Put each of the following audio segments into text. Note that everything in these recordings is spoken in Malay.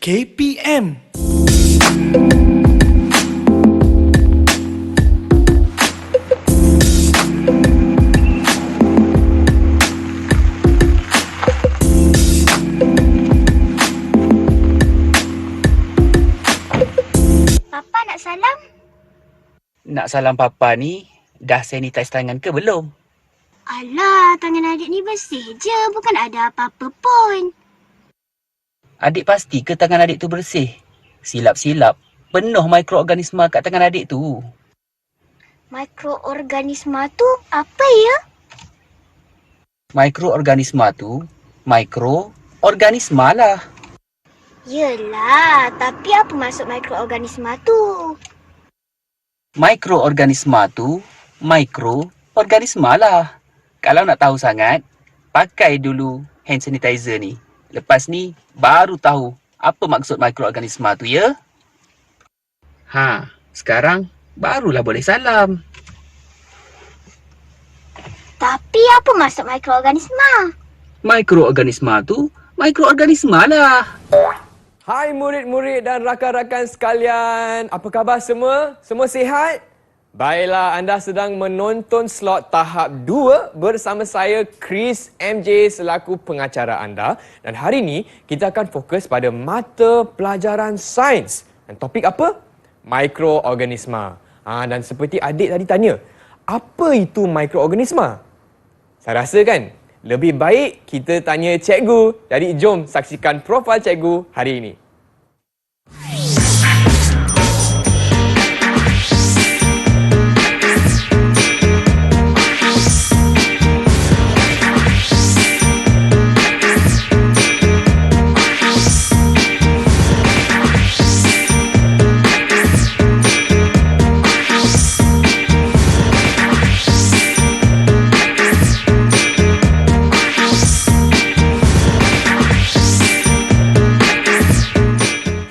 KPM. Papa nak salam? Nak salam Papa ni, dah sanitize tangan ke belum? Alah, tangan adik ni bersih je. Bukan ada apa-apa pun. Adik pasti ke tangan adik tu bersih? Silap-silap, penuh mikroorganisma kat tangan adik tu. Mikroorganisma tu apa ya? Mikroorganisma tu, mikroorganisma lah. Yelah, tapi apa maksud mikroorganisma tu? Mikroorganisma tu, mikroorganisma lah. Kalau nak tahu sangat, pakai dulu hand sanitizer ni. Lepas ni, baru tahu apa maksud mikroorganisma tu ya. Sekarang barulah boleh salam. Tapi apa maksud mikroorganisma? Mikroorganisma tu, mikroorganisma lah. Hai murid-murid dan rakan-rakan sekalian. Apa khabar semua? Semua sihat? Baiklah, anda sedang menonton slot tahap 2 bersama saya Chris MJ selaku pengacara anda. Dan hari ini kita akan fokus pada mata pelajaran sains. Dan topik apa? Mikroorganisma. Dan seperti adik tadi tanya, apa itu mikroorganisma? Saya rasa kan lebih baik kita tanya cikgu. Jadi jom saksikan profil cikgu hari ini.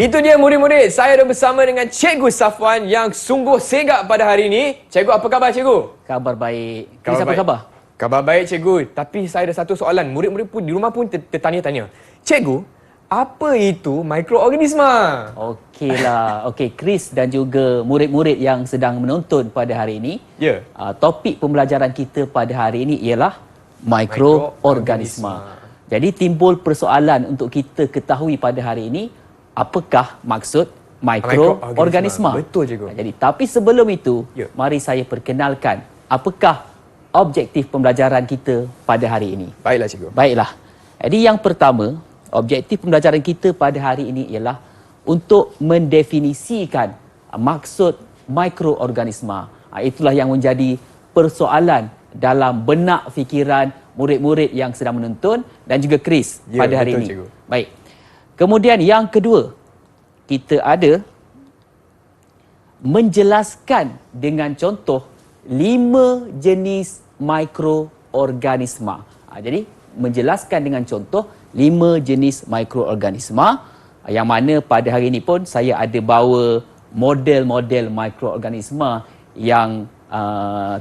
Itu dia murid-murid, saya dah bersama dengan Cikgu Safwan yang sungguh segak pada hari ini. Cikgu, apa khabar cikgu? Kabar baik. Khabar Apa baik. khabar? Khabar baik cikgu, tapi saya ada satu soalan. Murid-murid pun di rumah pun tertanya-tanya. Cikgu, apa itu mikroorganisma? Okeylah. Okey, Chris dan juga murid-murid yang sedang menonton pada hari ini. Ya. Topik pembelajaran kita pada hari ini ialah mikroorganisma. Jadi timbul persoalan untuk kita ketahui pada hari ini, apakah maksud mikroorganisma? Betul cikgu. Jadi tapi sebelum itu, Ya. mari saya perkenalkan apakah objektif pembelajaran kita pada hari ini. Baiklah cikgu. Baiklah. Jadi yang pertama, objektif pembelajaran kita pada hari ini ialah untuk mendefinisikan maksud mikroorganisma. Itulah yang menjadi persoalan dalam benak fikiran murid-murid yang sedang menonton dan juga Chris Ya, pada hari betul, ini. cikgu. Baik. Kemudian yang kedua, kita ada menjelaskan dengan contoh 5 jenis mikroorganisma. Jadi menjelaskan dengan contoh 5 jenis mikroorganisma, yang mana pada hari ini pun saya ada bawa model-model mikroorganisma yang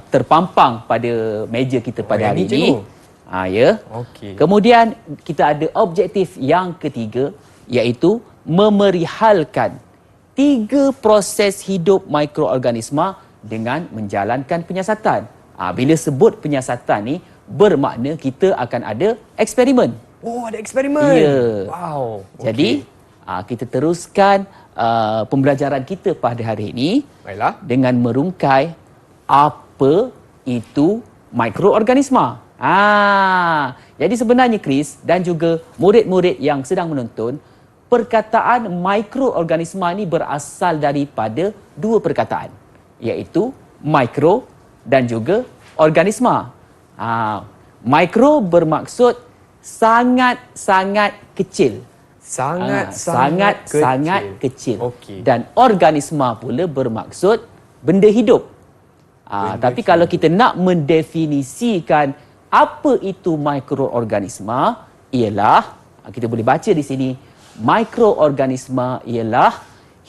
terpampang pada meja kita pada hari ini. Ya. Okey. Kemudian kita ada objektif yang ketiga, iaitu memerihalkan 3 proses hidup mikroorganisma dengan menjalankan penyiasatan. Bila sebut penyiasatan ni, bermakna kita akan ada eksperimen. Oh, ada eksperimen. Ya. Wow. Jadi, kita teruskan pembelajaran kita pada hari ini Baiklah. dengan merungkai apa itu mikroorganisma. Jadi sebenarnya Chris dan juga murid-murid yang sedang menonton, perkataan mikroorganisma ni berasal daripada 2 perkataan, iaitu mikro dan juga organisma. Mikro bermaksud sangat-sangat kecil. Sangat kecil. Okey. Dan organisma pula bermaksud benda hidup. Tapi kalau kita nak mendefinisikan apa itu mikroorganisma, ialah kita boleh baca di sini, mikroorganisma ialah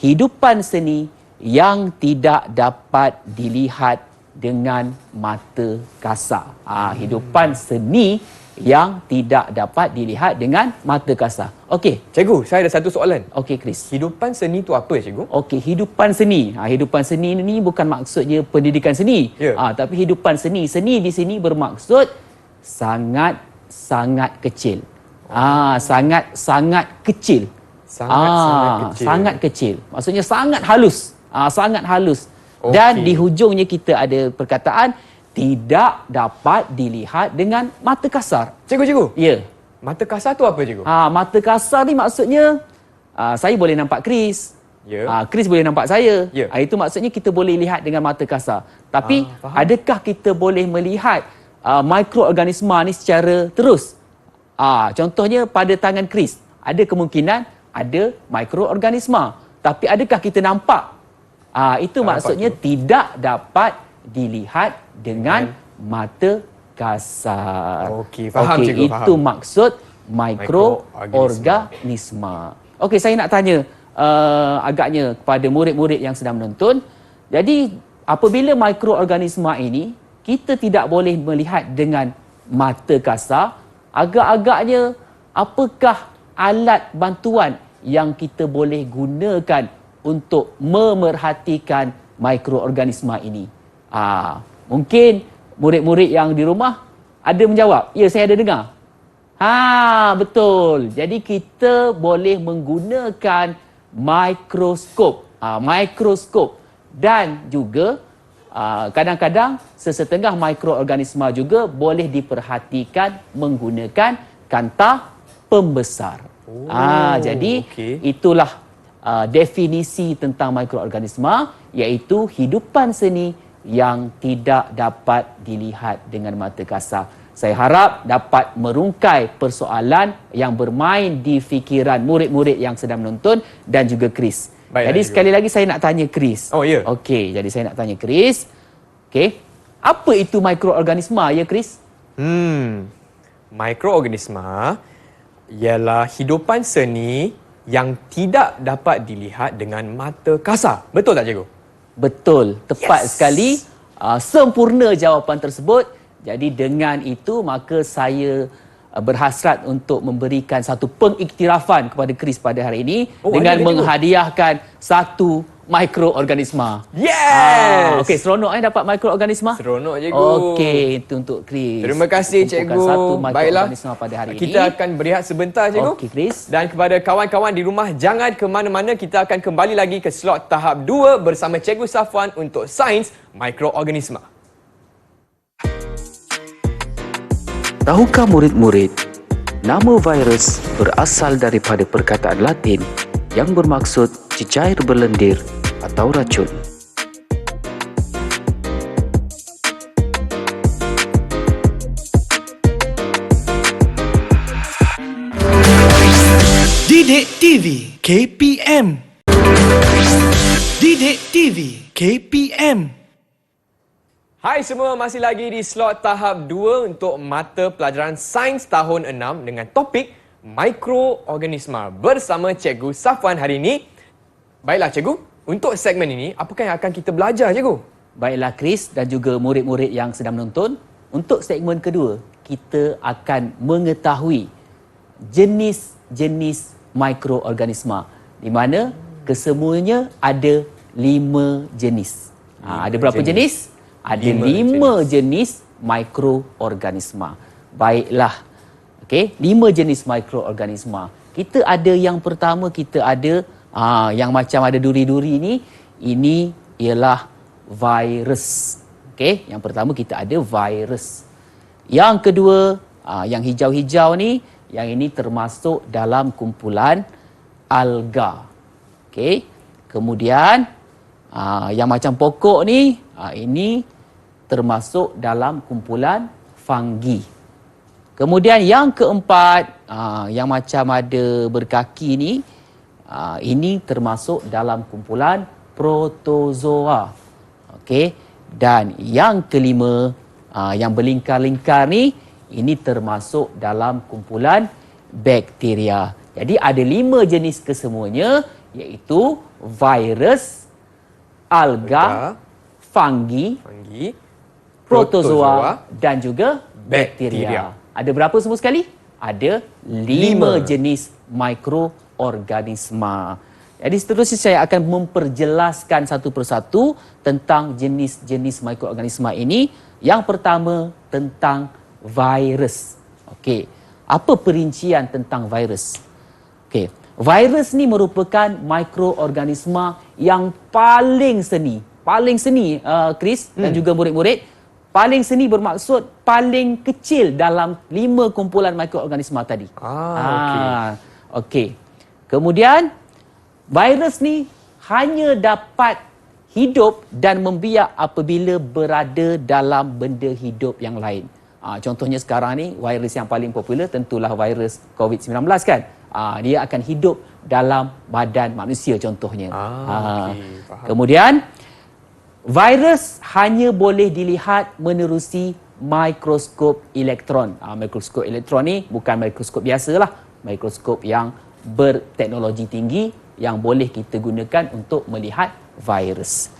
hidupan seni yang tidak dapat dilihat dengan mata kasar. Hidupan seni yang tidak dapat dilihat dengan mata kasar. Okey. Cikgu, saya ada satu soalan. Okey, Chris. Hidupan seni tu apa, cikgu? Okey, hidupan seni. Hidupan seni ni bukan maksudnya pendidikan seni. Ya. Tapi hidupan seni. Seni di sini bermaksud sangat kecil. Sangat kecil. Sangat kecil. Sangat kecil. Maksudnya sangat halus. Sangat halus. Dan di hujungnya kita ada perkataan tidak dapat dilihat dengan mata kasar. Cikgu. Ya. Mata kasar tu apa, cikgu? Mata kasar ni maksudnya saya boleh nampak Chris. Ya. Chris boleh nampak saya. Ya. Itu maksudnya kita boleh lihat dengan mata kasar. Tapi faham. adakah kita boleh melihat mikroorganisma ni secara terus? Contohnya pada tangan Chris, ada kemungkinan ada mikroorganisma. Tapi adakah kita nampak? Itu maksudnya tidak dapat dilihat dengan mata kasar. Okey, faham, cikgu, faham. Itu maksud mikroorganisma. Okey, saya nak tanya agaknya kepada murid-murid yang sedang menonton. Jadi, apabila mikroorganisma ini kita tidak boleh melihat dengan mata kasar, agak-agaknya apakah alat bantuan yang kita boleh gunakan untuk memerhatikan mikroorganisma ini? Mungkin murid-murid yang di rumah ada menjawab, ya, saya ada dengar. Betul. Jadi kita boleh menggunakan mikroskop. Mikroskop. Dan juga kadang-kadang sesetengah mikroorganisma juga boleh diperhatikan menggunakan kantah pembesar. Jadi itulah definisi tentang mikroorganisma, iaitu hidupan seni yang tidak dapat dilihat dengan mata kasar. Saya harap dapat merungkai persoalan yang bermain di fikiran murid-murid yang sedang menonton dan juga Chris. Jadi sekali lagi saya nak tanya Chris. Okey, jadi saya nak tanya Chris. Okey, apa itu mikroorganisma ya, Chris? Mikroorganisma ialah hidupan seni yang tidak dapat dilihat dengan mata kasar. Betul tak, cikgu? Betul, tepat sekali. Sempurna jawapan tersebut. Jadi dengan itu maka saya berhasrat untuk memberikan satu pengiktirafan kepada Chris pada hari ini dengan menghadiahkan satu mikroorganisma. Yes! Okey, seronok dapat mikroorganisma? Seronok, cikgu. Okey, itu untuk Chris. Terima kasih, cikgu. Satu mikroorganisma pada hari ini. Kita akan berehat sebentar, cikgu. Okey, Chris. Dan kepada kawan-kawan di rumah, jangan ke mana-mana. Kita akan kembali lagi ke slot tahap 2 bersama Cikgu Safwan untuk Sains Mikroorganisma. Tahukah murid-murid, nama virus berasal daripada perkataan Latin yang bermaksud cecair berlendir atau racun. Didik TV KPM. Didik TV KPM. Hai semua, masih lagi di slot tahap 2 untuk mata pelajaran Sains tahun 6 dengan topik mikroorganisma bersama Cikgu Safwan hari ini. Baiklah, Cikgu, untuk segmen ini, apakah yang akan kita belajar, Cikgu? Baiklah, Chris dan juga murid-murid yang sedang menonton. Untuk segmen kedua, kita akan mengetahui jenis-jenis mikroorganisma, di mana kesemuanya ada 5 jenis. Ada berapa jenis? Ada 5 jenis mikroorganisma. Baiklah. Okey, 5 jenis mikroorganisma. Kita ada yang pertama, kita ada yang macam ada duri-duri ni. Ini ialah virus. Okey, yang pertama kita ada virus. Yang kedua, yang hijau-hijau ni, yang ini termasuk dalam kumpulan alga. Okey. Kemudian yang macam pokok ni, ini termasuk dalam kumpulan fungi. Kemudian yang keempat, yang macam ada berkaki ni, ini termasuk dalam kumpulan protozoa. Okey. Dan yang kelima, yang berlingkar-lingkar ni, ini termasuk dalam kumpulan bakteria. Jadi ada 5 jenis kesemuanya, iaitu virus, alga, fungi, protozoa dan juga bakteria. Ada berapa semua sekali? Ada 5 jenis mikroorganisma. Jadi seterusnya saya akan memperjelaskan satu persatu tentang jenis-jenis mikroorganisma ini. Yang pertama tentang virus. Okey. Apa perincian tentang virus? Okey. Virus ni merupakan mikroorganisma yang paling seni. Paling seni, Chris dan juga murid-murid. Paling seni bermaksud paling kecil dalam 5 kumpulan mikroorganisma tadi. Okey. Kemudian virus ni hanya dapat hidup dan membiak apabila berada dalam benda hidup yang lain. Contohnya sekarang ni virus yang paling popular tentulah virus COVID-19 kan. Dia akan hidup dalam badan manusia contohnya. Kemudian virus hanya boleh dilihat menerusi mikroskop elektron. Mikroskop elektron ni bukan mikroskop biasalah, mikroskop yang berteknologi tinggi yang boleh kita gunakan untuk melihat virus.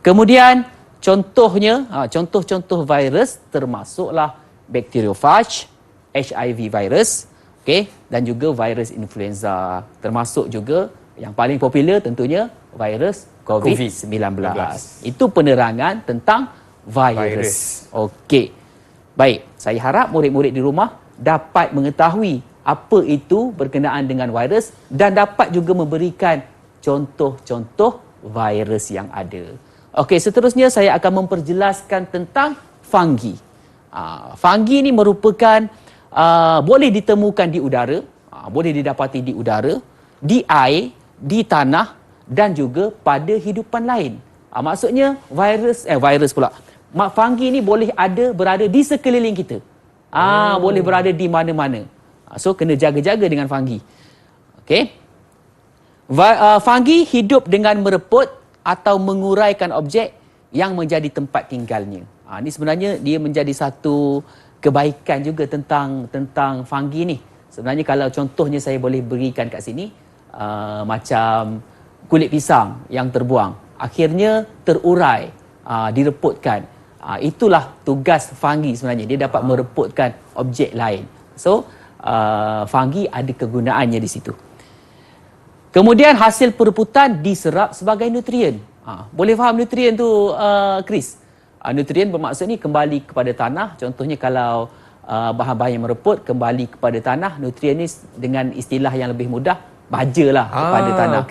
Kemudian contohnya, contoh-contoh virus termasuklah bakteriofage, HIV virus, okey, dan juga virus influenza. Termasuk juga yang paling popular tentunya virus COVID-19. Itu penerangan tentang virus. Okey. Baik, saya harap murid-murid di rumah dapat mengetahui apa itu berkenaan dengan virus dan dapat juga memberikan contoh-contoh virus yang ada. Okey, seterusnya saya akan memperjelaskan tentang fungi. Fungi ni merupakan boleh ditemukan di udara, boleh didapati di udara, di air, di tanah dan juga pada hidupan lain. Maksudnya virus pula. Fungi ni boleh berada di sekeliling kita. Boleh berada di mana-mana. So kena jaga-jaga dengan fungi. Okey. Fungi hidup dengan mereput atau menguraikan objek yang menjadi tempat tinggalnya. Ini sebenarnya dia menjadi satu kebaikan juga tentang fungi ni. Sebenarnya kalau contohnya saya boleh berikan kat sini, macam kulit pisang yang terbuang, akhirnya terurai, direputkan. Itulah tugas fungi sebenarnya. Dia dapat mereputkan objek lain. So, fungi ada kegunaannya di situ. Kemudian hasil pereputan diserap sebagai nutrien. Boleh faham nutrien tu, Chris? Nutrien bermaksud ni kembali kepada tanah. Contohnya kalau bahan-bahan yang mereput kembali kepada tanah, nutrien ni dengan istilah yang lebih mudah, bajalah kepada tanah.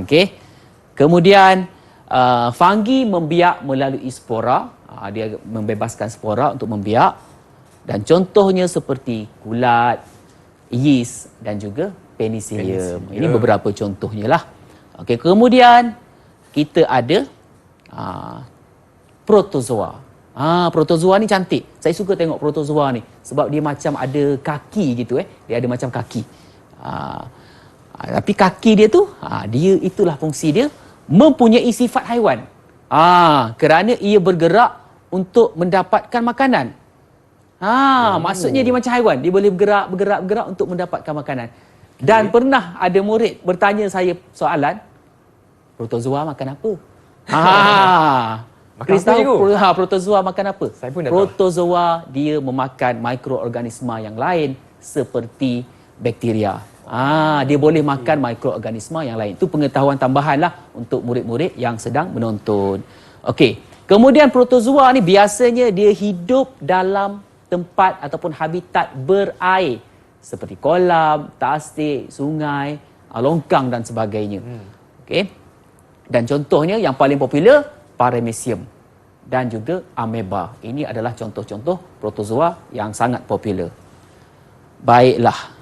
Okey. Kemudian fungi membiak melalui spora. Dia membebaskan spora untuk membiak. Dan contohnya seperti kulat, yeast dan juga penicillium. Ini beberapa contohnya lah. Okey, kemudian kita ada protozoa. Protozoa ni cantik. Saya suka tengok protozoa ni sebab dia macam ada kaki gitu Dia ada macam kaki. Tapi kaki dia tu, dia itulah fungsi dia, mempunyai sifat haiwan. Kerana ia bergerak untuk mendapatkan makanan. Maksudnya dia macam haiwan. Dia boleh bergerak untuk mendapatkan makanan. Dan pernah ada murid bertanya saya soalan, protozoa makan apa? Chris tahu protozoa makan apa? Saya pun dah Protozoa dia memakan mikroorganisma yang lain seperti bakteria. Dia boleh makan mikroorganisma yang lain. Itu pengetahuan tambahan lah untuk murid-murid yang sedang menonton. Okey. Kemudian protozoa ni biasanya dia hidup dalam tempat ataupun habitat berair seperti kolam, tasik, sungai, longkang dan sebagainya. Okey. Dan contohnya yang paling popular Paramecium dan juga ameba. Ini adalah contoh-contoh protozoa yang sangat popular. Baiklah.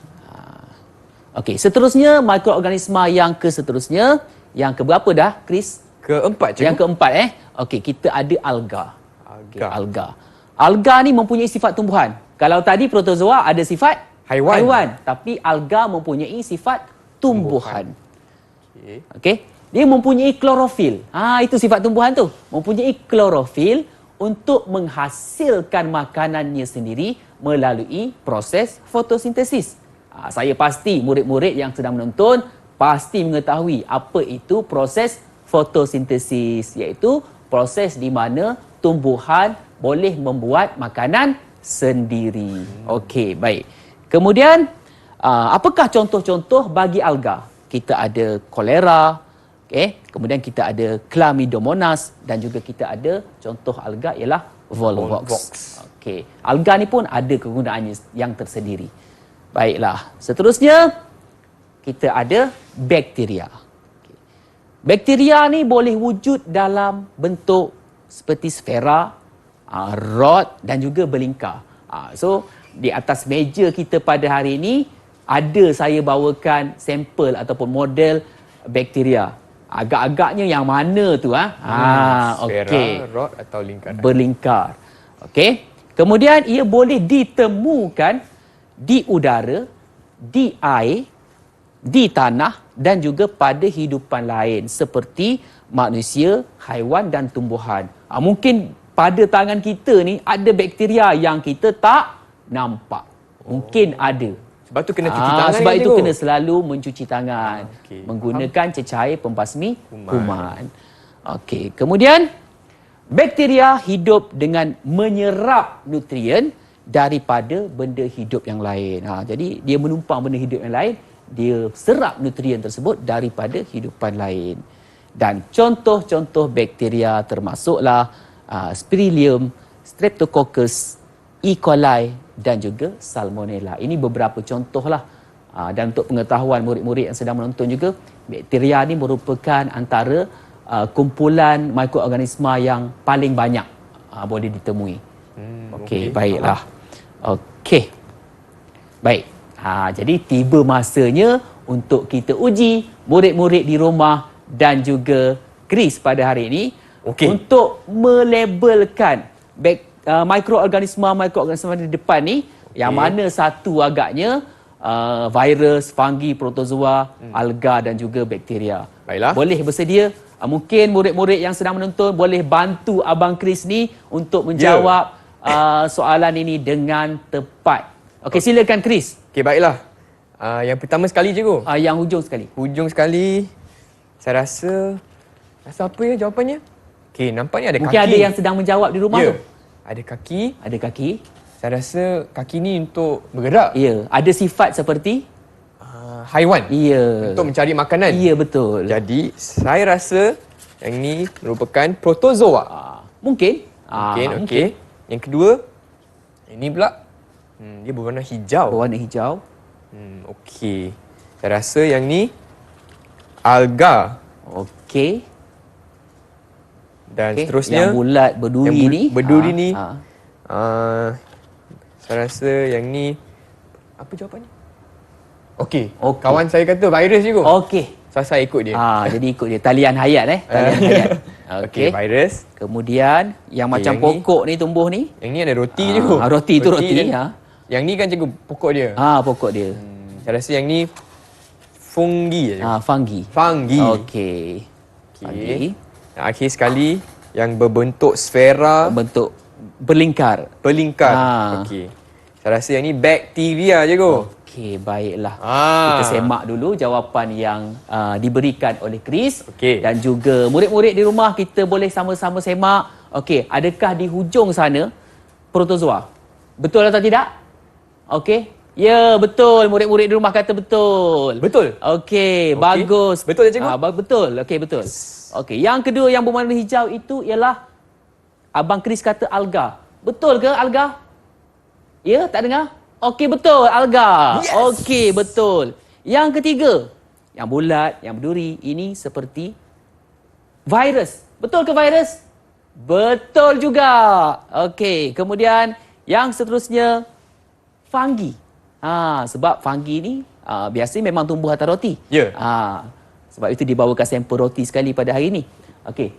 Okey, seterusnya mikroorganisma yang seterusnya, yang keberapa dah, Chris? Keempat, cikgu. Yang keempat Okey, kita ada alga. Alga. Alga ni mempunyai sifat tumbuhan. Kalau tadi protozoa ada sifat haiwan, tapi alga mempunyai sifat tumbuhan. Okey. Dia mempunyai klorofil. Itu sifat tumbuhan tu. Mempunyai klorofil untuk menghasilkan makanannya sendiri melalui proses fotosintesis. Saya pasti murid-murid yang sedang menonton pasti mengetahui apa itu proses fotosintesis, iaitu proses di mana tumbuhan boleh membuat makanan tersendiri. Okey, baik. Kemudian, apakah contoh-contoh bagi alga? Kita ada kolera, kemudian kita ada Chlamydomonas dan juga kita ada contoh alga ialah Volvox. Okey, alga ni pun ada kegunaannya yang tersendiri. Baiklah, seterusnya kita ada bakteria. Bakteria ni boleh wujud dalam bentuk seperti sfera, rod dan juga berlingkar. So, di atas meja kita pada hari ini, ada saya bawakan sampel ataupun model bakteria. Agak-agaknya yang mana tu? Sfera, okey. rod atau lingkaran? Berlingkar. Okey. Kemudian ia boleh ditemukan di udara, di air, di tanah dan juga pada hidupan lain seperti manusia, haiwan dan tumbuhan. Mungkin pada tangan kita ni ada bakteria yang kita tak nampak. Mungkin ada. Sebab tu kena cuci tangan. Sebab kan, itu cikgu? kena selalu mencuci tangan. Okey. Menggunakan cecair pembasmi kuman. Okey. Kemudian, bakteria hidup dengan menyerap nutrien daripada benda hidup yang lain. Jadi, dia menumpang benda hidup yang lain, dia serap nutrien tersebut daripada hidupan lain. Dan contoh-contoh bakteria termasuklah Spirilium, Streptococcus, E. coli dan juga Salmonella. Ini beberapa contohlah. Dan untuk pengetahuan murid-murid yang sedang menonton juga, bakteria ni merupakan antara kumpulan mikroorganisma yang paling banyak boleh ditemui. Okey, baiklah. Okey. Baik. Jadi tiba masanya untuk kita uji murid-murid di rumah dan juga Chris pada hari ini untuk melabelkan mikroorganisma di depan ni yang mana satu agaknya virus, fungi, protozoa, alga dan juga bakteria. Baiklah. Boleh bersedia? Mungkin murid-murid yang sedang menonton boleh bantu Abang Chris ni untuk menjawab soalan ini dengan tepat. Okey, silakan Chris. Okey, baiklah. Yang pertama sekali, cikgu. Yang hujung sekali. Hujung sekali, saya rasa apa ya jawapannya? Okey, nampaknya ada Mungkin kaki. ada yang sedang menjawab di rumah Ya, tu. ada kaki. Ada kaki. Saya rasa kaki ni untuk bergerak. Ya, ada sifat seperti Haiwan. ya. Untuk mencari makanan. Ya, betul. Jadi, saya rasa yang ni merupakan protozoa. Mungkin. Mungkin, okey. Yang kedua, ini pula dia berwarna hijau. Berwarna hijau. Okey. Saya rasa yang ni alga. Okey. Dan Okey. seterusnya Yang bulat berduri yang ni. berduri ni. Ah. Saya rasa yang ni apa jawapannya? Okey. Okey. Kawan saya kata virus je kot. Okey. So, saya ikut dia. Jadi ikut dia. Talian hayat Talian hayat. Okey, virus. Kemudian yang macam yang pokok ni tumbuh ni. Yang ni ada roti je kot. Roti tu roti. dan- Yang ni kan cikgu pokok dia. Pokok dia. Saya rasa yang ni fungi je. Fungi. Fungi. Okey. Fungi. Dan akhir sekali yang berbentuk sfera Bentuk berlingkar. berlingkar. Ah. Okey. Saya rasa yang ni bakteria je kot. Okey, baiklah. Ah. Kita semak dulu jawapan yang diberikan oleh Chris. Okey. Dan juga murid-murid di rumah kita boleh sama-sama semak. Okey, adakah di hujung sana protozoa? Betul atau tidak? Okey. Ya, betul. Murid-murid di rumah kata betul. Betul. Okey, Okey. bagus. Betul tak, cikgu? Betul. Okey, betul. Okey, yang kedua yang berwarna hijau itu ialah Abang Chris kata alga. Betul ke alga? Ya, tak dengar? Okey, betul. Alga. Yes. Okey, betul. Yang ketiga, yang bulat, yang berduri, ini seperti virus. Betul ke virus? Betul juga. Okey, kemudian yang seterusnya, fungi. Sebab fungi ni biasanya memang tumbuh atas roti. Ya. Sebab itu dibawakan sampel roti sekali pada hari ini. Okey.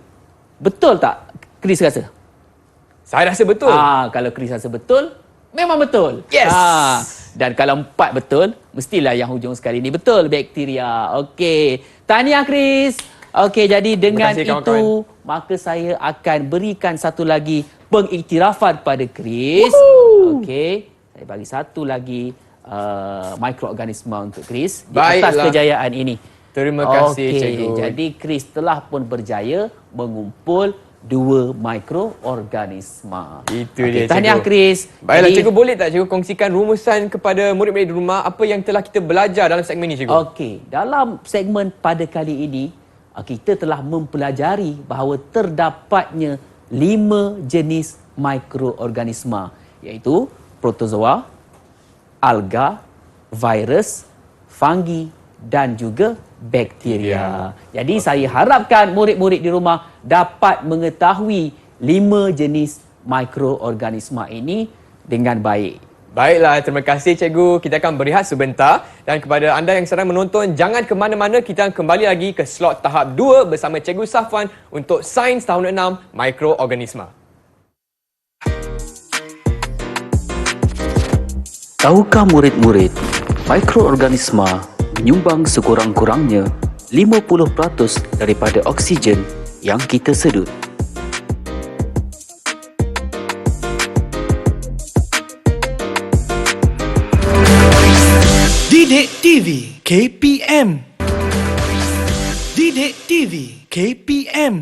Betul tak Chris rasa? Saya rasa betul. Kalau Chris rasa betul, memang betul. Yes. Dan kalau 4 betul, mestilah yang hujung sekali ni betul, bakteria. Okey. Tahniah Chris. Okey, jadi dengan kasih, itu kawan-kawan. maka saya akan berikan satu lagi pengiktirafan pada Chris. Okey. Saya bagi satu lagi mikroorganisma untuk Chris di atas Baiklah. kejayaan ini. Terima kasih, Okey, cikgu. jadi Chris telah pun berjaya mengumpul 2 mikroorganisma. Itu Okey, dia, tahniah cikgu. Chris. Baiklah, Jadi- cikgu boleh tak cikgu kongsikan rumusan kepada murid-murid di rumah apa yang telah kita belajar dalam segmen ini, cikgu? Okey, dalam segmen pada kali ini, kita telah mempelajari bahawa terdapatnya 5 jenis mikroorganisma, iaitu protozoa, alga, virus, fungi dan juga bakteria. Jadi saya harapkan murid-murid di rumah dapat mengetahui 5 jenis mikroorganisma ini dengan baik. Baiklah, terima kasih cikgu. Kita akan berehat sebentar. Dan kepada anda yang sedang menonton, jangan ke mana-mana. Kita akan kembali lagi ke slot tahap 2 bersama Cikgu Safwan untuk Sains Tahun 6 Mikroorganisma. Tahukah murid-murid, mikroorganisma menyumbang sekurang-kurangnya 50% daripada oksigen yang kita sedut. Didik TV KPM. Didik TV KPM.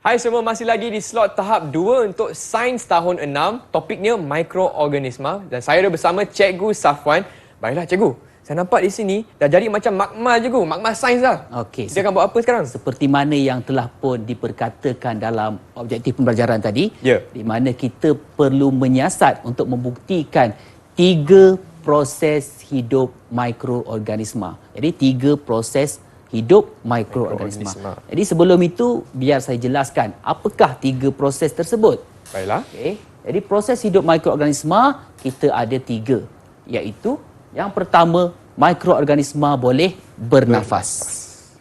Hai semua, masih lagi di slot tahap 2 untuk Sains Tahun 6. Topiknya mikroorganisma dan saya ada bersama Cikgu Safwan. Baiklah cikgu, saya nampak di sini dah jadi macam makmal cikgu, makmal sains dah. Okey, Kita akan buat apa sekarang? seperti mana yang telah pun diperkatakan dalam objektif pembelajaran tadi, Ya. di mana kita perlu menyiasat untuk membuktikan 3 proses hidup mikroorganisma. Jadi 3 proses hidup mikroorganisma. Mikroorganisma. Jadi sebelum itu biar saya jelaskan apakah 3 proses tersebut. Baiklah. Okey. Jadi proses hidup mikroorganisma kita ada 3, iaitu yang pertama, mikroorganisma boleh bernafas.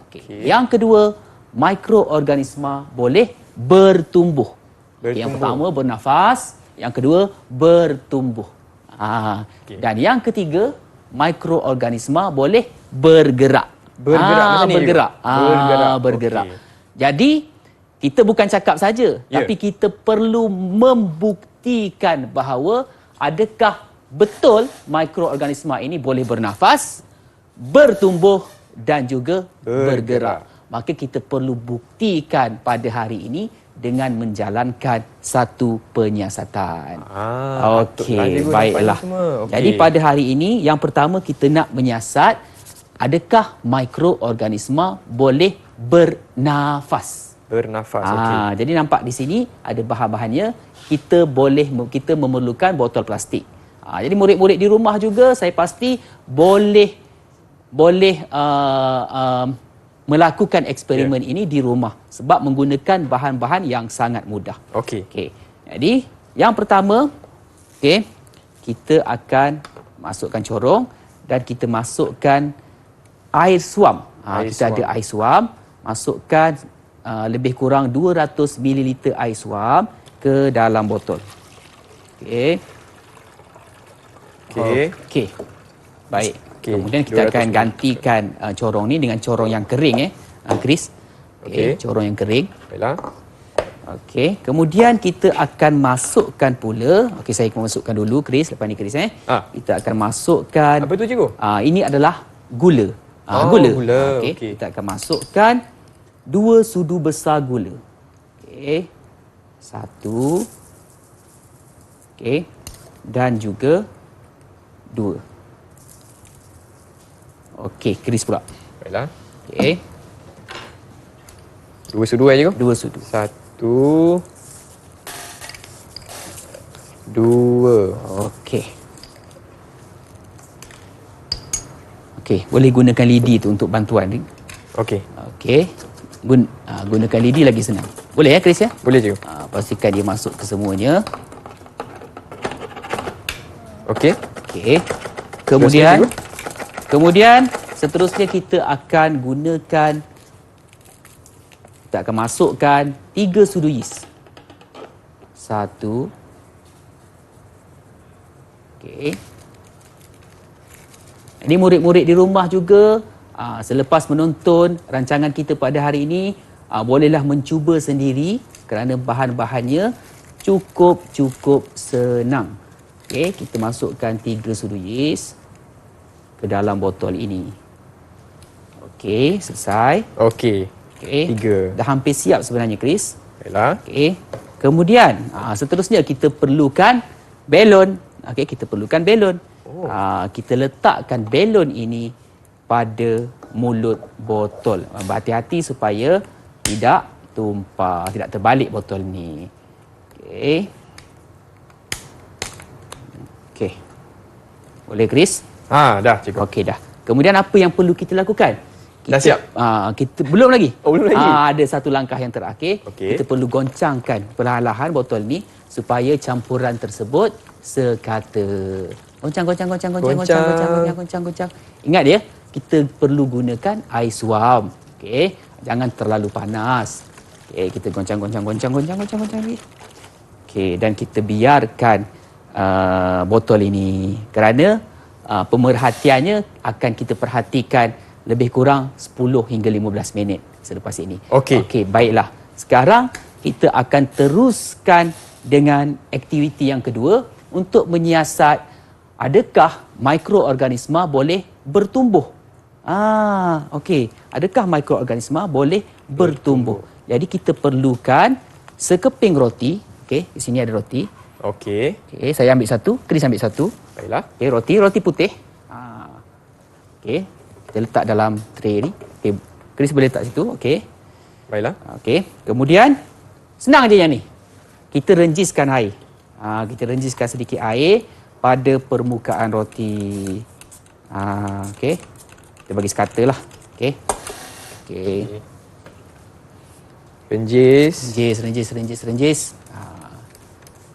Okey. Yang kedua, mikroorganisma boleh bertumbuh. Okey, yang pertama bernafas, yang kedua bertumbuh. Dan yang ketiga, mikroorganisma boleh bergerak. Bergerak macam ni bergerak. juga? Bergerak. Okey. Jadi kita bukan cakap saja, Ya. tapi kita perlu membuktikan bahawa adakah betul mikroorganisma ini boleh bernafas, bertumbuh dan juga bergerak. Maka kita perlu buktikan pada hari ini dengan menjalankan satu penyiasatan. Okey, baiklah. Jadi pada hari ini yang pertama kita nak menyiasat adakah mikroorganisma boleh bernafas. Bernafas, okey. Jadi nampak di sini ada bahan-bahannya. Kita memerlukan botol plastik. Jadi murid-murid di rumah juga saya pasti boleh melakukan eksperimen ini di rumah sebab menggunakan bahan-bahan yang sangat mudah. Okey. Okey. Jadi yang pertama, okey, kita akan masukkan corong dan kita masukkan air suam. Kita ada air suam, masukkan lebih kurang 200 ml air suam ke dalam botol. Okey. Okey. Baik. Okey, Kemudian kita 200 akan gantikan corong ni dengan corong yang kering Chris. Okey, Okey. corong yang kering. Baiklah. Okey, kemudian kita akan masukkan pula. Okey, saya akan masukkan dulu Chris, lepas ni Chris Kita akan masukkan Apa tu cikgu? ini adalah gula. Gula. Okey, Okey. kita akan masukkan 2 sudu besar gula. Okey. 1. Okey. Dan juga 2. Okey, Chris pula. Baiklah. Okey, 2 sudu cikgu? 2 sudu. 1 2. Okey. Okey, boleh gunakan lidi tu untuk bantuan. Okey. Okey. Gunakan lidi lagi senang. Boleh ya Chris ya? Boleh cikgu. Pastikan dia masuk ke semuanya. Okey. Okey. Kemudian seterusnya kita akan masukkan 3 sudu yeast. 1. Okey. Ini murid-murid di rumah juga selepas menonton rancangan kita pada hari ini bolehlah mencuba sendiri kerana bahan-bahannya cukup senang. Okey, kita masukkan 3 sudu yeast ke dalam botol ini. Okey, selesai. Okey. Okey. 3. Dah hampir siap sebenarnya Chris. Baiklah. Okey. Kemudian seterusnya kita perlukan belon. Okey, kita perlukan belon. Kita letakkan belon ini pada mulut botol. Berhati-hati supaya tidak tumpah, tidak terbalik botol ni. Okey. Okey. Boleh, Chris? Dah cikgu. Okey dah. Kemudian apa yang perlu kita lakukan? Dah siap? Kita belum lagi. Oh, belum lagi? Ada satu langkah yang terakhir. Okey. Kita perlu goncangkan perlahan-lahan botol ni supaya campuran tersebut sekata. Goncang. Ingat ya, kita perlu gunakan air suam. Okey, jangan terlalu panas. Okey, kita goncang lagi. Okey, dan kita biarkan botol ini kerana pemerhatiannya akan kita perhatikan lebih kurang 10 hingga 15 minit selepas ini. Okey, baiklah. Sekarang kita akan teruskan dengan aktiviti yang kedua untuk menyiasat adakah mikroorganisma boleh bertumbuh. Okey. Adakah mikroorganisma boleh bertumbuh? Jadi kita perlukan sekeping roti. Okey, di sini ada roti. Okey. Okey, saya ambil satu, Chris ambil satu. Baiklah. Okey, roti putih. Okey, kita letak dalam tray ni. Okey, Chris boleh letak situ. Okey. Baiklah. Okey, kemudian senang aja yang ni. Kita renjiskan air. Kita renjiskan sedikit air pada permukaan roti. Okey. Kita bagi sekata lah. Okey. Okey. Renjis.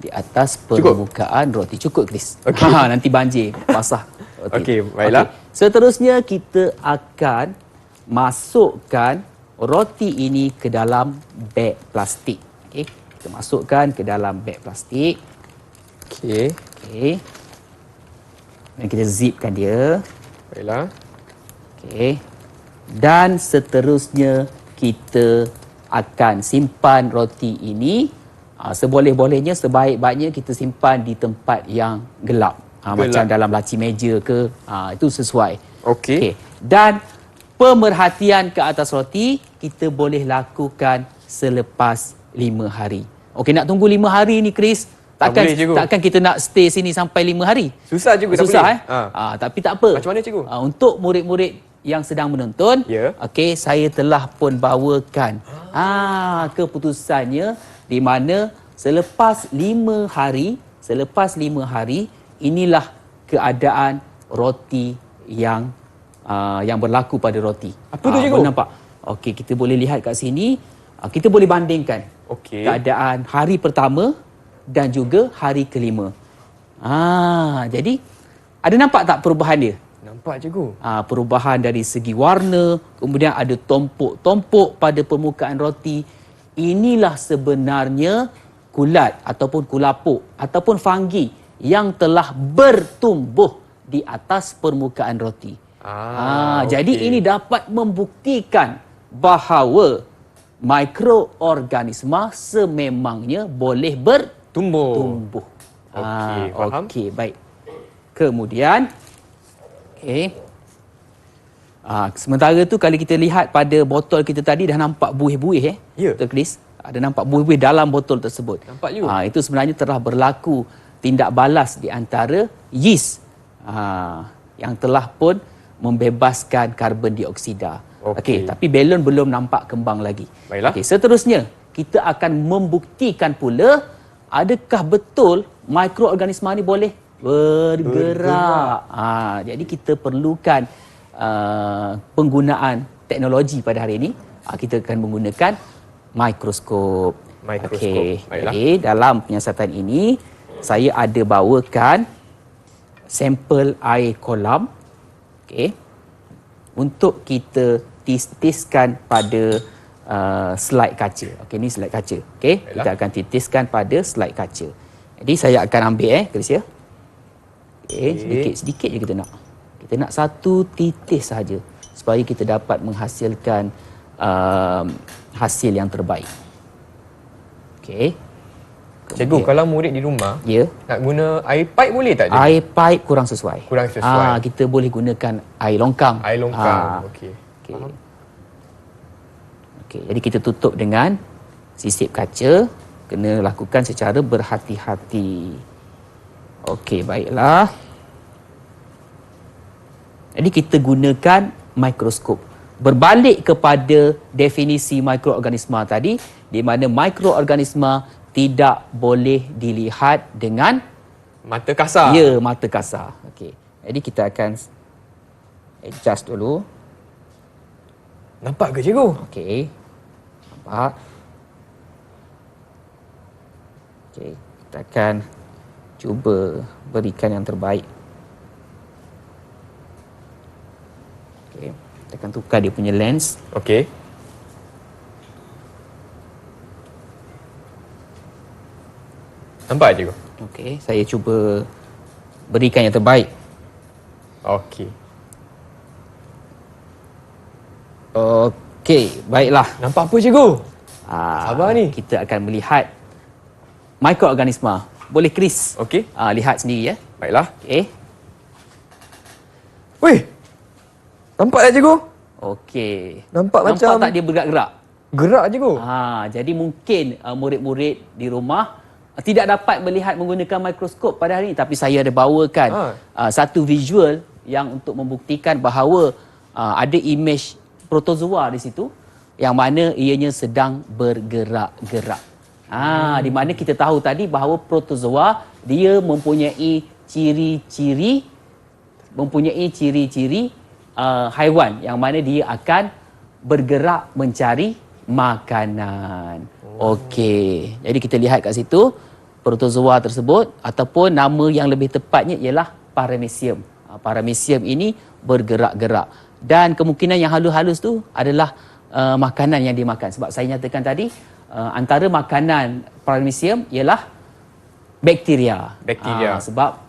Di atas permukaan roti. Cukup, Chris. Okey. Nanti banjir. Basah roti. Okey, baiklah. Okey. Seterusnya kita akan masukkan roti ini ke dalam beg plastik. Okey. Kita masukkan ke dalam beg plastik. Okey. Okey. Dan kita zipkan dia. Baiklah. Okey. Dan seterusnya kita akan simpan roti ini seboleh-bolehnya, sebaik-baiknya kita simpan di tempat yang gelap. Macam dalam laci meja ke, itu sesuai. Okey. Dan pemerhatian ke atas roti kita boleh lakukan selepas 5 hari. Okey, nak tunggu 5 hari ni, Chris? Takkan kita nak stay sini sampai 5 hari? Susah cikgu, tak Susah boleh. tapi tak apa. Macam mana, cikgu? Untuk murid-murid yang sedang menonton, okey, saya telah pun bawakan keputusannya di mana selepas 5 hari, inilah keadaan roti yang berlaku pada roti. Apa tu, cikgu? Nampak? Okey, kita boleh lihat kat sini. Kita boleh bandingkan keadaan hari pertama dan juga hari kelima. Jadi ada nampak tak perubahan dia? Nampak, cikgu. Perubahan dari segi warna, kemudian ada tompok-tompok pada permukaan roti. Inilah sebenarnya kulat ataupun kulapuk ataupun fungi yang telah bertumbuh di atas permukaan roti. Jadi ini dapat membuktikan bahawa mikroorganisma sememangnya boleh bertumbuh. Okey, faham. Okey, baik. Kemudian sementara tu kalau kita lihat pada botol kita tadi dah nampak buih-buih Dr. Chris. Ada nampak buih-buih dalam botol tersebut. Nampak juga. Itu sebenarnya telah berlaku tindak balas di antara yeast yang telah pun membebaskan karbon dioksida. Okey, tapi belon belum nampak kembang lagi. Baiklah. Okey, seterusnya kita akan membuktikan pula adakah betul mikroorganisma ni boleh bergerak. Jadi kita perlukan penggunaan teknologi pada hari ini. Kita akan menggunakan mikroskop. Okey. Jadi dalam penyiasatan ini saya ada bawakan sampel air kolam. Okey. Untuk kita titiskan pada slide kaca. Okey, ni slide kaca. Okey, kita akan titiskan pada slide kaca. Jadi saya akan ambil Chris ya. Okey, sedikit je kita nak. Kita nak satu titis sahaja supaya kita dapat menghasilkan hasil yang terbaik. Okey. Cikgu, kalau murid di rumah nak guna air pipe boleh tak? Cikgu? Air pipe kurang sesuai. Kita boleh gunakan air longkang. Air longkang. Okey. Okey, jadi kita tutup dengan sisip kaca kena lakukan secara berhati-hati. Okey, baiklah. Jadi kita gunakan mikroskop. Berbalik kepada definisi mikroorganisma tadi, di mana mikroorganisma tidak boleh dilihat dengan Mata kasar. ya, mata kasar. Okey. Jadi kita akan adjust dulu. Nampak ke cikgu? Okey. Nampak? Okey, kita akan cuba berikan yang terbaik. Okey, kita akan tukar dia punya lens. Okey. Nampak cikgu? Okey, saya cuba berikan yang terbaik. Okey. Okey, baiklah. Nampak apa cikgu? Sabar ni. Kita akan melihat mikroorganisma. Boleh Chris? Okey. Lihat sendiri ya. Baiklah. Okey. Weh. Nampak tak cikgu? Okey. Nampak macam- tak dia bergerak-gerak? Gerak cikgu. Jadi mungkin murid-murid di rumah tidak dapat melihat menggunakan mikroskop pada hari ini, tapi saya ada bawakan satu visual yang untuk membuktikan bahawa ada image protozoa di situ yang mana ianya sedang bergerak-gerak. Di mana kita tahu tadi bahawa protozoa dia mempunyai ciri-ciri haiwan yang mana dia akan bergerak mencari makanan. Okey. Jadi kita lihat kat situ protozoa tersebut ataupun nama yang lebih tepatnya ialah Paramecium. Paramecium ini bergerak-gerak dan kemungkinan yang halus-halus tu adalah makanan yang dimakan. Sebab saya nyatakan tadi antara makanan Paramecium ialah bakteria. Bakteria. Sebab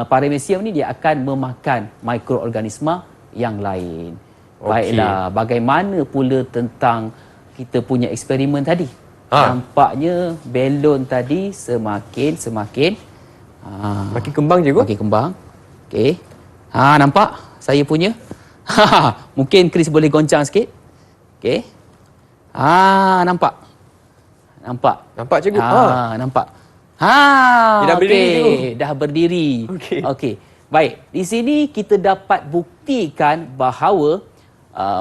Paramecium ni dia akan memakan mikroorganisma yang lain. Baiklah, bagaimana pula tentang kita punya eksperimen tadi? Nampaknya belon tadi semakin Makin kembang cikgu. makin kembang. Okey. Nampak saya punya? Mungkin Chris boleh goncang sikit. Okey. Nampak. Nampak. Nampak cikgu? Nampak. Dia dah berdiri, cikgu. Dah berdiri. Okey. Okey. Baik, di sini kita dapat buktikan bahawa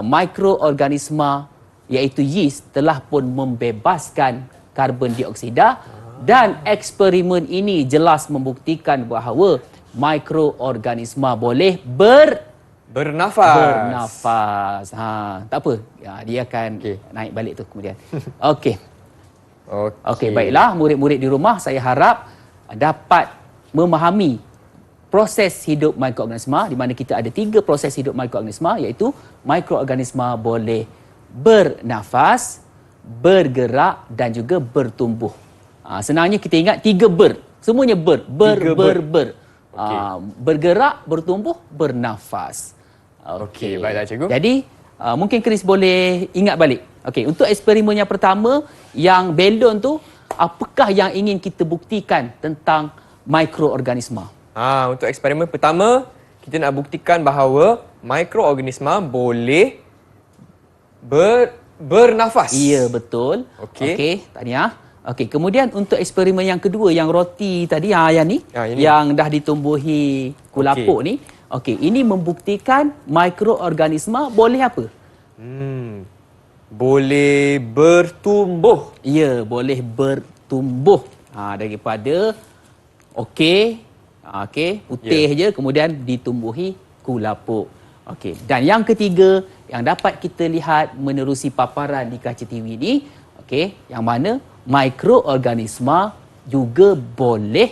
mikroorganisma iaitu yeast telah pun membebaskan karbon dioksida dan eksperimen ini jelas membuktikan bahawa mikroorganisma boleh bernafas. Tak apa. Dia akan naik balik tu kemudian. Okey. Okey, baiklah murid-murid di rumah, saya harap dapat memahami proses hidup mikroorganisma di mana kita ada 3 proses hidup mikroorganisma iaitu mikroorganisma boleh bernafas, bergerak dan juga bertumbuh. Senangnya kita ingat 3 ber. Semuanya ber. Bergerak, bertumbuh, bernafas. Okey, baiklah cikgu. Jadi mungkin Chris boleh ingat balik. Okey, untuk eksperimen yang pertama yang belon tu, apakah yang ingin kita buktikan tentang mikroorganisma? Untuk eksperimen pertama, kita nak buktikan bahawa mikroorganisma boleh bernafas. Ya, betul. Okey, tahniah. Okey, kemudian untuk eksperimen yang kedua yang roti tadi, yang ni, yang dah ditumbuhi kulapuk ni. Okey, ini membuktikan mikroorganisma boleh apa? Boleh bertumbuh. Ya, boleh bertumbuh. Daripada putih je kemudian ditumbuhi kulapuk. Okey, dan yang ketiga yang dapat kita lihat menerusi paparan di kaca TV ni, yang mana mikroorganisma juga boleh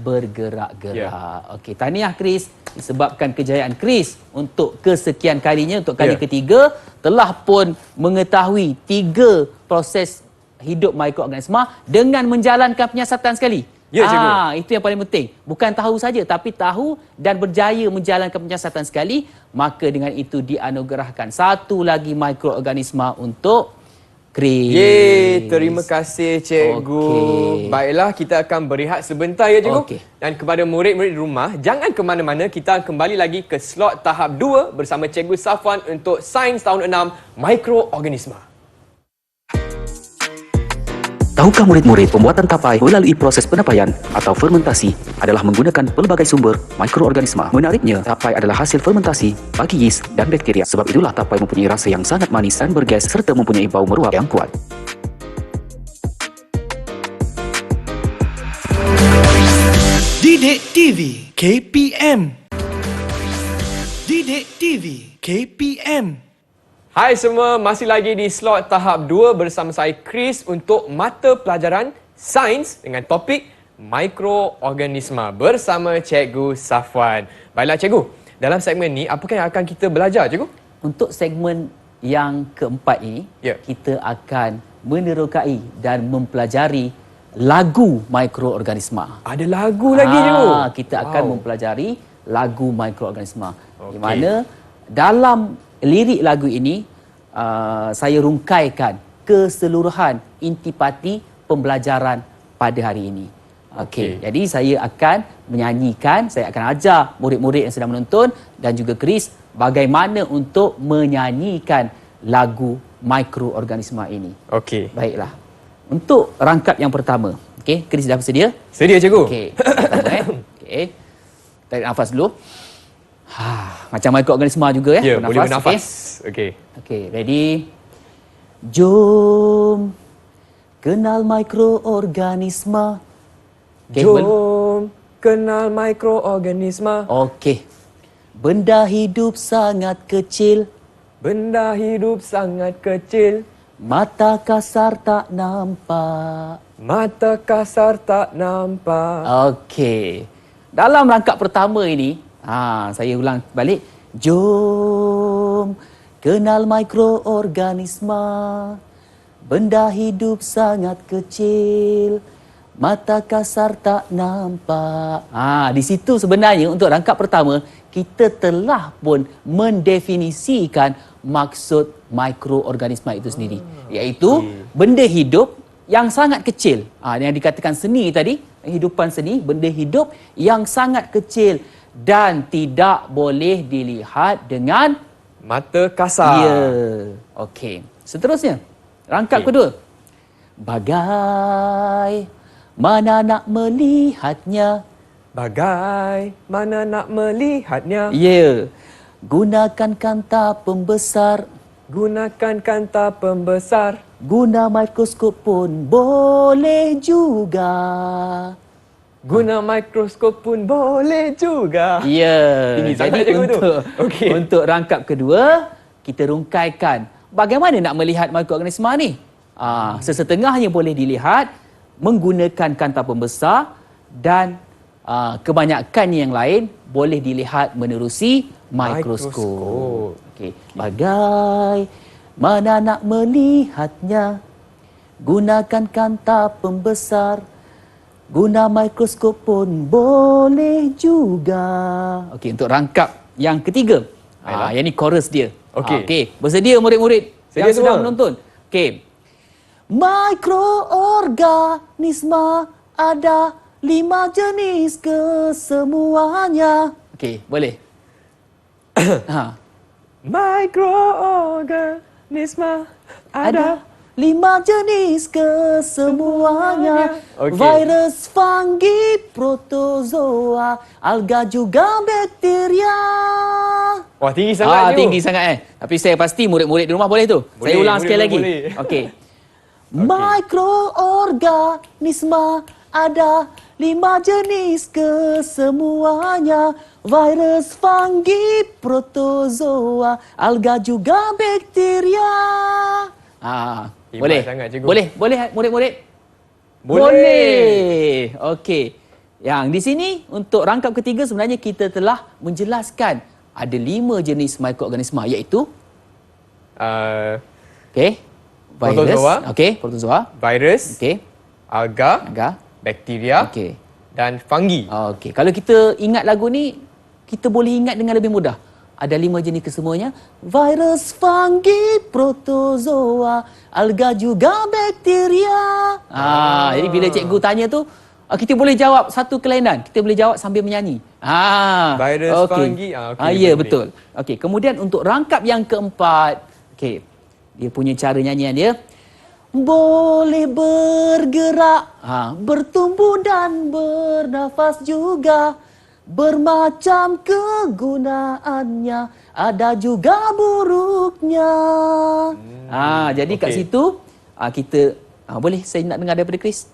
bergerak-gerak. Okey, tahniah Chris disebabkan kejayaan Chris untuk kesekian kalinya, untuk kali ketiga telah pun mengetahui 3 proses hidup mikroorganisma dengan menjalankan penyiasatan sekali. Ya, cikgu. Itu yang paling penting. Bukan tahu saja tapi tahu dan berjaya menjalankan penyiasatan sekali, maka dengan itu dianugerahkan satu lagi mikroorganisma untuk Chris. Terima kasih cikgu. Baiklah, kita akan berehat sebentar ya cikgu. Dan kepada murid-murid di rumah, jangan ke mana-mana, kita kembali lagi ke slot tahap 2 bersama cikgu Safwan untuk Sains tahun 6 Mikroorganisma. Tahukah murid-murid pembuatan tapai melalui proses penapaian atau fermentasi adalah menggunakan pelbagai sumber mikroorganisma. Menariknya, tapai adalah hasil fermentasi bagi yeast dan bakteria. Sebab itulah tapai mempunyai rasa yang sangat manis dan bergas serta mempunyai bau meruap yang kuat. Didik TV KPM. Didik TV KPM. Hai semua, masih lagi di slot tahap 2 bersama saya Chris untuk mata pelajaran sains dengan topik mikroorganisma bersama Cikgu Safwan. Baiklah Cikgu, dalam segmen ni apakah yang akan kita belajar Cikgu? Untuk segmen yang keempat ini, kita akan menerokai dan mempelajari lagu mikroorganisma. Ada lagu lagi Cikgu? Kita akan mempelajari lagu mikroorganisma. Di mana dalam lirik lagu ini saya rungkaikan keseluruhan intipati pembelajaran pada hari ini. Jadi saya akan menyanyikan, saya akan ajar murid-murid yang sedang menonton dan juga Chris bagaimana untuk menyanyikan lagu mikroorganisma ini. Baiklah. Untuk rangkap yang pertama, Chris dah bersedia? Sedia Cikgu. Tarik nafas dulu. Macam mikroorganisma juga ya. Boleh bernafas. Okey, ready? Jom kenal mikroorganisma. Jom kenal mikroorganisma. Okey. Benda hidup sangat kecil. Benda hidup sangat kecil. Mata kasar tak nampak. Mata kasar tak nampak. Okey. Dalam rangkap pertama ini, saya ulang balik. Jom kenal mikroorganisma. Benda hidup sangat kecil. Mata kasar tak nampak. Di situ sebenarnya untuk rangkap pertama, kita telah pun mendefinisikan maksud mikroorganisma itu sendiri. Iaitu benda hidup yang sangat kecil. Yang dikatakan seni tadi, kehidupan seni, benda hidup yang sangat kecil dan tidak boleh dilihat dengan mata kasar. Ya. Okey. Seterusnya, rangkap kedua. Bagai mana nak melihatnya? Bagai mana nak melihatnya? Ya. Gunakan kanta pembesar. Gunakan kanta pembesar. Guna mikroskop pun boleh juga. Guna mikroskop pun boleh juga. Ya. Tinggi sangat Jadi cikgu tu. untuk rangkap kedua, kita rungkaikan bagaimana nak melihat mikroorganisma ni. Sesetengahnya boleh dilihat menggunakan kanta pembesar dan kebanyakan yang lain boleh dilihat menerusi mikroskop. Okey. Bagai mana nak melihatnya? Gunakan kanta pembesar. Guna mikroskop pun boleh juga. Okey, untuk rangkap yang ketiga. Yang ni chorus dia. Okey. Bersedia murid-murid yang sedang menonton? Okey. Mikroorganisma ada 5 jenis kesemuanya. Okey, boleh. Mikroorganisma ada 5 jenis kesemuanya. Virus, fungi, protozoa, alga juga bakteria. Wah, tinggi sangat tu. Tinggi sangat Tapi saya pasti murid-murid di rumah boleh tu. Saya ulang sekali lagi. Okey. Mikroorganisma ada 5 jenis kesemuanya. Virus, fungi, protozoa, alga juga bakteria. Boleh? Sangat, cikgu. Boleh murid-murid? Boleh. Okey. Yang di sini untuk rangkap ketiga sebenarnya kita telah menjelaskan ada 5 jenis mikroorganisma iaitu protozoa. Protozoa. Virus. Alga. Bakteria. Dan fungi. Kalau kita ingat lagu ni, kita boleh ingat dengan lebih mudah. Ada 5 jenis kesemuanya. Virus, fungi, protozoa, alga juga bakteria. Jadi bila cikgu tanya tu, kita boleh jawab satu kelainan. Kita boleh jawab sambil menyanyi. Virus, fungi. Ya, betul. Kemudian untuk rangkap yang keempat, dia punya cara nyanyian dia. boleh bergerak, bertumbuh dan bernafas juga. Bermacam kegunaannya, ada juga buruknya. Jadi kat situ kita boleh saya nak dengar daripada Chris.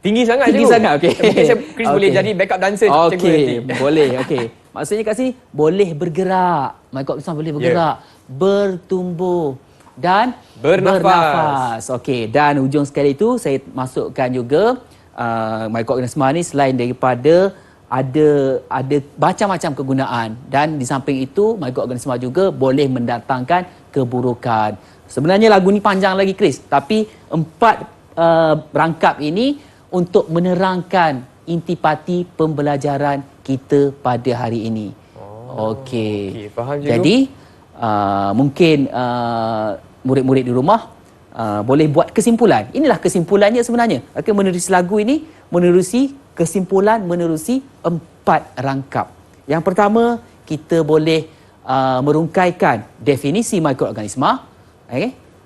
Tinggi sangat Tinggi cikgu. sangat, okey. Mungkin Chris boleh Okey. jadi backup dancer cikgu nanti. Okey, boleh. Okey. Maksudnya kat sini boleh bergerak. Microorganisma boleh bergerak, bertumbuh dan Bernafas. Okey, dan hujung sekali itu saya masukkan juga microorganisma ni selain daripada ada macam-macam kegunaan, dan di samping itu microorganisma juga boleh mendatangkan keburukan. Sebenarnya lagu ni panjang lagi Chris, tapi 4 rangkap ini untuk menerangkan intipati pembelajaran kita pada hari ini. Okey. Faham cikgu. Jadi mungkin murid-murid di rumah boleh buat kesimpulan. Inilah kesimpulannya sebenarnya. Okey, menerusi lagu ini menerusi kesimpulan menerusi 4 rangkap. Yang pertama, kita boleh merungkaikan definisi mikroorganisma,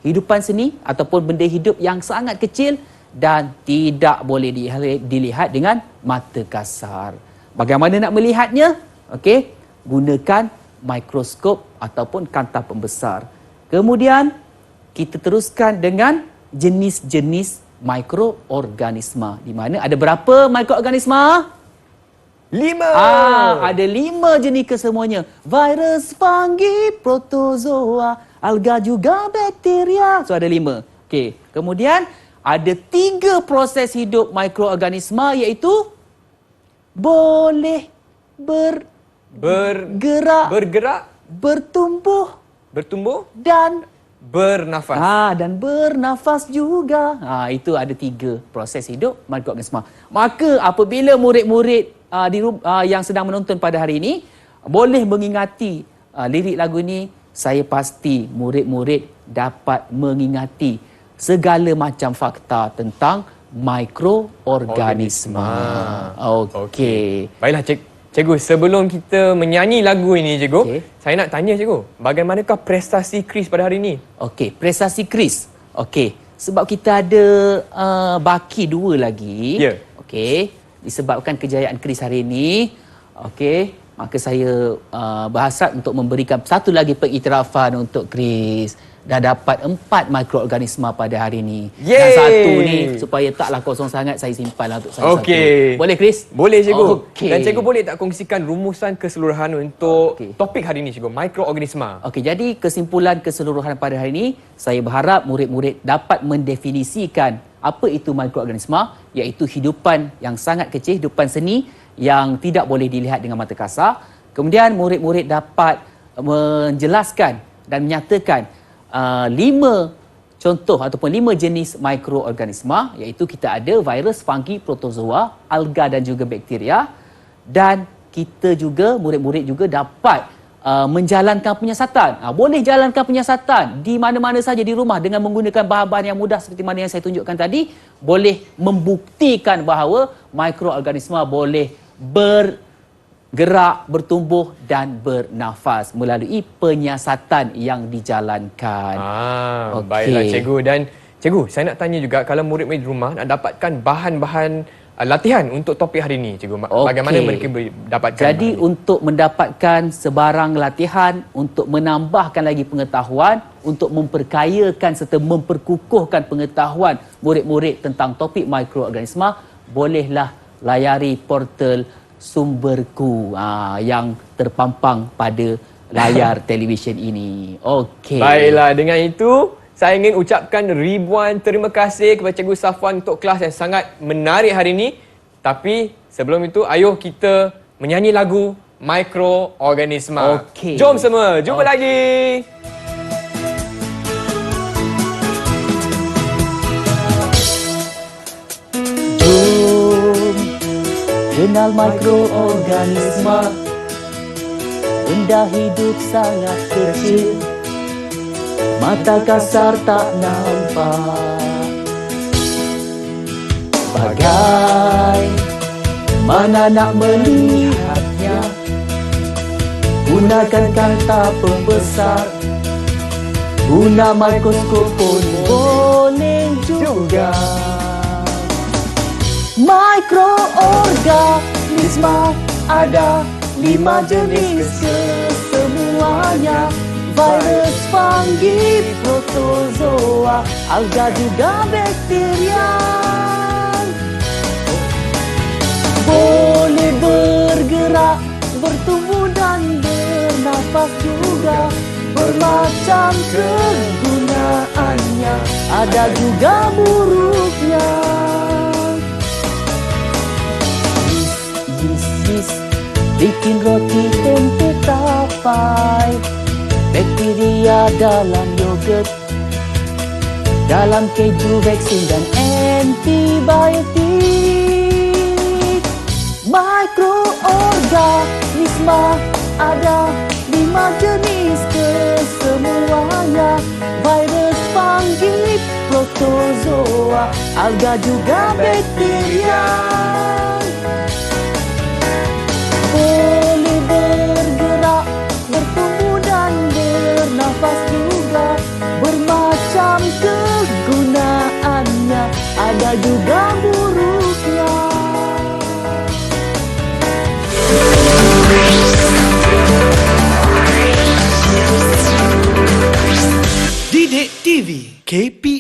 hidupan seni ataupun benda hidup yang sangat kecil dan tidak boleh dilihat dengan mata kasar. Bagaimana nak melihatnya? Okey, gunakan mikroskop ataupun kanta pembesar. Kemudian kita teruskan dengan jenis-jenis mikroorganisma, di mana ada berapa mikroorganisma? 5. Ada 5 jenis kesemuanya. Virus, fungi, protozoa, alga juga bakteria. So ada 5. Okey. Kemudian ada 3 proses hidup mikroorganisma, iaitu boleh bergerak, bertumbuh dan bernafas. dan bernafas juga. Itu ada 3 proses hidup mikroorganisma. Maka apabila murid-murid yang sedang menonton pada hari ini boleh mengingati lirik lagu ini, saya pasti murid-murid dapat mengingati segala macam fakta tentang mikroorganisma. Okey. Baiklah cikgu, sebelum kita menyanyi lagu ini cikgu, Okey. saya nak tanya cikgu, bagaimanakah prestasi Chris pada hari ini? Okey, prestasi Chris. Okey, sebab kita ada baki 2 lagi. Ya. Okey, disebabkan kejayaan Chris hari ini, okey, maka saya berhasrat untuk memberikan satu lagi pengiktirafan untuk Chris. Dah dapat 4 mikroorganisma pada hari ini. Yeay! Dan satu ni supaya taklah kosong sangat, saya simpanlah untuk saya Okey. satu. Boleh Chris? Boleh cikgu. Okey. Dan cikgu boleh tak kongsikan rumusan keseluruhan untuk Okey. topik hari ini cikgu, mikroorganisma. Okey, jadi kesimpulan keseluruhan pada hari ini, saya berharap murid-murid dapat mendefinisikan apa itu mikroorganisma, iaitu hidupan yang sangat kecil, hidupan seni yang tidak boleh dilihat dengan mata kasar. Kemudian murid-murid dapat menjelaskan dan menyatakan 5 contoh ataupun 5 jenis mikroorganisma, iaitu kita ada virus, fungi, protozoa, alga dan juga bakteria. Dan kita juga, murid-murid juga dapat menjalankan penyiasatan. Boleh jalankan penyiasatan di mana-mana saja di rumah dengan menggunakan bahan-bahan yang mudah seperti mana yang saya tunjukkan tadi. Boleh membuktikan bahawa mikroorganisma boleh bergerak, bertumbuh dan bernafas melalui penyiasatan yang dijalankan. Okey. Baiklah cikgu. Dan cikgu, saya nak tanya juga, kalau murid-murid di rumah nak dapatkan bahan-bahan latihan untuk topik hari ini cikgu, bagaimana mereka boleh dapatkan? Jadi untuk mendapatkan sebarang latihan, untuk menambahkan lagi pengetahuan, untuk memperkayakan serta memperkukuhkan pengetahuan murid-murid tentang topik mikroorganisma, bolehlah layari portal Sumberku yang terpampang pada layar televisyen ini. Okey. Baiklah, dengan itu saya ingin ucapkan ribuan terima kasih kepada Cikgu Safwan untuk kelas yang sangat menarik hari ini. Tapi sebelum itu, ayo kita menyanyi lagu Mikroorganisma. Okey. Jom semua, jumpa lagi. Jom kenal mikroorganisma, benda hidup sangat kecil, mata kasar tak nampak. Bagaimana nak melihatnya? Gunakan kanta pembesar, guna mikroskop pun boleh. juga. Mikroorganisma ada 5 jenis kesemuanya. Virus, fungi, protozoa, alga juga bakteria. Boleh bergerak, bertumbuh dan bernafas juga. Bermacam kegunaannya, ada juga buruknya. Yis, bikin roti tempe tapai. Bakteria dalam yogurt, dalam keju, vaksin dan antibiotik. Mikroorganisma ada 5 jenis kesemuanya. Virus, fungi, protozoa, alga juga bakteria. Boleh bergerak, bertumbuh dan bernafas juga. Bermacam kegunaannya, ada juga buruknya. Didik TV KPM